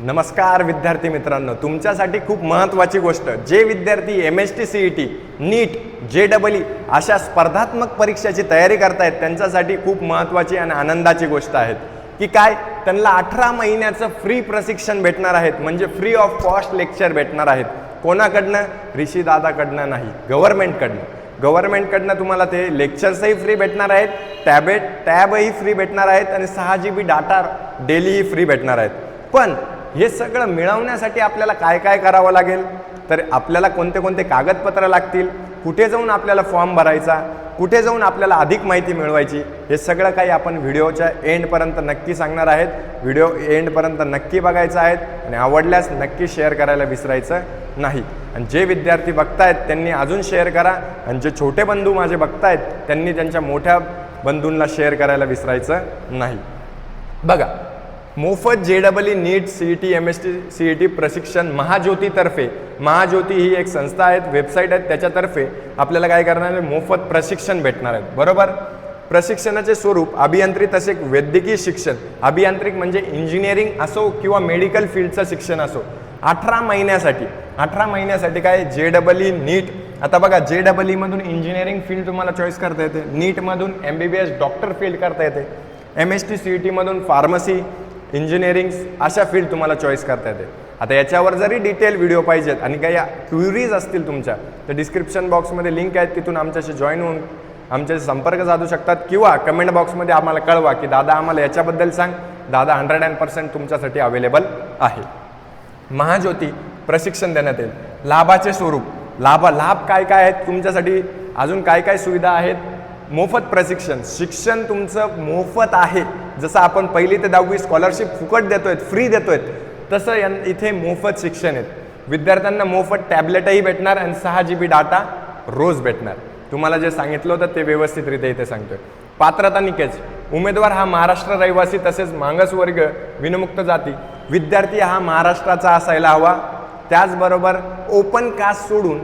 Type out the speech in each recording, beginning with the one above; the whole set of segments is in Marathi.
नमस्कार विद्यार्थी मित्रांनो, तुमच्यासाठी खूप महत्त्वाची गोष्ट, जे विद्यार्थी MST CET, नीट, JEE अशा स्पर्धात्मक परीक्षेची तयारी करतायत त्यांच्यासाठी खूप महत्त्वाची आणि आनंदाची गोष्ट आहे की काय त्यांना 18 महिन्याचं फ्री प्रशिक्षण भेटणार आहेत, म्हणजे फ्री ऑफ कॉस्ट लेक्चर भेटणार आहेत. कोणाकडनं? ऋषी दादाकडनं नाही, गव्हर्नमेंटकडनं तुम्हाला ते लेक्चर्सही फ्री भेटणार आहेत, टॅबही फ्री भेटणार आहेत आणि 6 GB डाटा डेलीही फ्री भेटणार आहेत. पण हे सगळं मिळवण्यासाठी आपल्याला काय काय करावं लागेल, तर आपल्याला कोणते कोणते कागदपत्र लागतील, कुठे जाऊन आपल्याला फॉर्म भरायचा, कुठे जाऊन आपल्याला अधिक माहिती मिळवायची, हे सगळं काही आपण व्हिडिओच्या एंडपर्यंत नक्की सांगणार आहेत. व्हिडिओ एंडपर्यंत नक्की बघायचा आहे आणि आवडल्यास नक्की शेअर करायला विसरायचं नाही. आणि जे विद्यार्थी बघतायत त्यांनी अजून शेअर करा आणि जे छोटे बंधू माझे बघतायत त्यांनी त्यांच्या मोठ्या बंधूंना शेअर करायला विसरायचं नाही. बघा, मोफत JEE नीट CET MST CET प्रशिक्षण महाज्योतीतर्फे, महाज्योती ही एक संस्था आहे, वेबसाईट आहे, त्याच्यातर्फे आपल्याला काय करणार आहे, मोफत प्रशिक्षण भेटणार आहे. बरोबर. प्रशिक्षणाचे स्वरूप अभियांत्रिक तसेच वैद्यकीय शिक्षण, अभियांत्रिक म्हणजे इंजिनिअरिंग असो किंवा मेडिकल फील्डचं शिक्षण असो, 18 महिन्यासाठी काय JEE नीट. आता बघा, JEE मधून इंजिनिअरिंग फील्ड तुम्हाला चॉईस करता येते, नीटमधून MBBS डॉक्टर फील्ड करता येते, MST CET मधून फार्मसी, इंजिनिअरिंग अशा फील्ड तुम्हाला चॉईस करता येते. आता याच्यावर जरी डिटेल व्हिडिओ पाहिजेत आणि काही क्युरीज असतील तुमच्या, तर डिस्क्रिप्शन बॉक्समध्ये लिंक आहेत, तिथून आमच्याशी जॉईन होऊन आमच्याशी संपर्क साधू शकतात किंवा कमेंट बॉक्समध्ये आम्हाला कळवा की दादा आम्हाला याच्याबद्दल सांग. दादा 100% तुमच्यासाठी अवेलेबल आहे. महाज्योती प्रशिक्षण देण्यात येईल. लाभाचे स्वरूप, लाभ काय काय आहेत तुमच्यासाठी, अजून काय काय सुविधा आहेत. मोफत प्रशिक्षण, शिक्षण तुमचं मोफत आहे. जसं आपण 1ली ते 10वी स्कॉलरशिप फुकट देतोय, फ्री देतोय, तसं इथे मोफत शिक्षण आहेत. विद्यार्थ्यांना मोफत टॅबलेटही भेटणार आणि 6 GB डाटा रोज भेटणार. तुम्हाला जे सांगितलं होतं ते व्यवस्थितरित्या इथे सांगतोय. पात्रता निकष, उमेदवार हा महाराष्ट्र रहिवासी तसेच मागासवर्ग विमुक्त जाती विद्यार्थी हा महाराष्ट्राचा असायला हवा. त्याचबरोबर ओपन कास्ट सोडून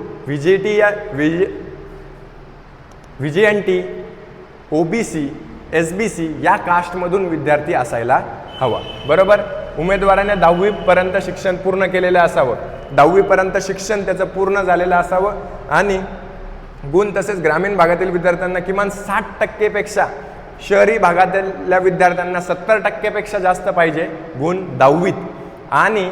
VJNT, OBC, SBC या कास्टमधून विद्यार्थी असायला हवा. बरोबर. उमेदवाराने 10वी पर्यंत शिक्षण पूर्ण केलेलं असावं, 10वी पर्यंत शिक्षण त्याचं पूर्ण झालेलं असावं आणि गुण तसेच ग्रामीण भागातील विद्यार्थ्यांना किमान 60% पेक्षा, शहरी भागातल्या विद्यार्थ्यांना 70% पेक्षा जास्त पाहिजे गुण 10वीत, आणि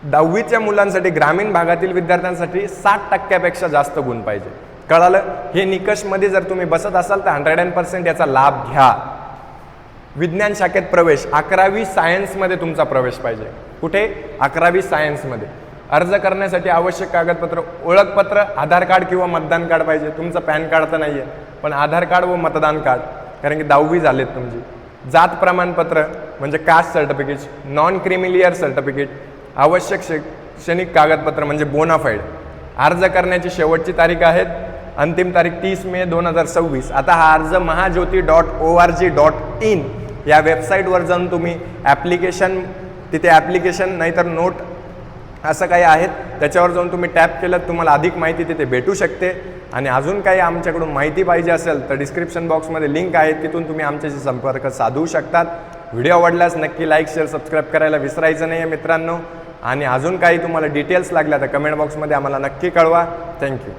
10वीच्या मुलांसाठी ग्रामीण भागातील विद्यार्थ्यांसाठी 60% पेक्षा जास्त गुण पाहिजे. कळालं? हे निकषमध्ये जर तुम्ही बसत असाल तर 100% याचा लाभ घ्या. विज्ञान शाखेत प्रवेश, 11वी सायन्समध्ये तुमचा प्रवेश पाहिजे. कुठे? 11वी सायन्समध्ये. अर्ज करण्यासाठी आवश्यक कागदपत्र, ओळखपत्र, आधार कार्ड किंवा मतदान कार्ड पाहिजे. तुमचं पॅन कार्ड तर नाही आहे, पण आधार कार्ड व मतदान कार्ड, कारण की 10वी झालेत तुमची. जात प्रमाणपत्र म्हणजे caste certificate, non creamy layer certificate, आवश्यक शैक्षणिक कागदपत्र म्हणजे बोनाफाईड. अर्ज करण्याची शेवटची तारीख आहे, अंतिम तारीख 30 मे 2026. आता हा अर्ज mahaJyoti.org.in या वेबसाईटवर जाऊन तुम्ही ॲप्लिकेशन, तिथे ॲप्लिकेशन नाहीतर नोट असं काही आहेत, त्याच्यावर जाऊन तुम्ही टॅप केलं तुम्हाला अधिक माहिती तिथे भेटू शकते. आणि अजून काही आमच्याकडून माहिती पाहिजे असेल तर डिस्क्रिप्शन बॉक्समध्ये लिंक आहे, तिथून तुम्ही आमच्याशी संपर्क साधू शकतात. व्हिडिओ आवडल्यास नक्की लाईक, शेअर, सबस्क्राईब करायला विसरायचं नाही आहे मित्रांनो. आणि अजून काही तुम्हाला डिटेल्स लागल्या तर कमेंट बॉक्समध्ये आम्हाला नक्की कळवा. थँक्यू.